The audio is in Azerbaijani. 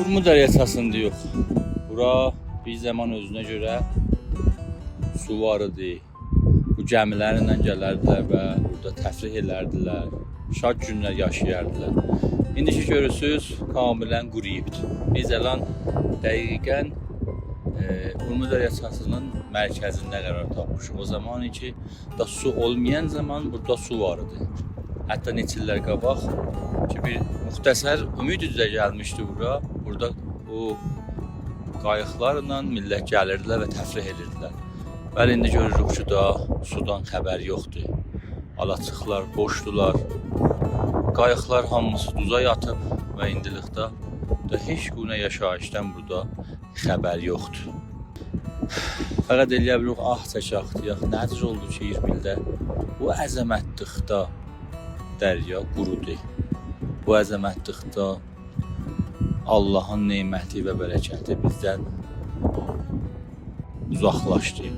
Urmu dəryasında yox. Bura bir zaman özünə görə su var idi. Bu gəmilərlə gələrdilər və burada təfrih edərdilər. Şad günlər yaşayardılar. İndi ki görürsüz, kamilən quruyubdur. Biz elan dəqiqən Urmu dəryasının mərkəzində qərar tapmışıq. O zaman ki, da su olmayan zaman burada su var idi. Hətta neçə illər qabaq ki bir müxtəsər ümid üzrə gəlmişdi bura. Burada o qayıqlarla millət gəlirdilər və təfrih edirdilər. Bəli, indi görürük ki, da sudan xəbər yoxdur. Alaçıqlar boşdular. Qayıqlar hamısı duza yatıb və indilikdə heç günə yaşayışdan burada xəbər yoxdur. Fəqət eləyə bilirik, ah çəkək deyək, nəcür oldu ki, İrbildə bu əzəmətlikdə dərya qurudu. Bu əzəmətlikdə Allahın neməti və bərəkəti bizdən uzaqlaşdı.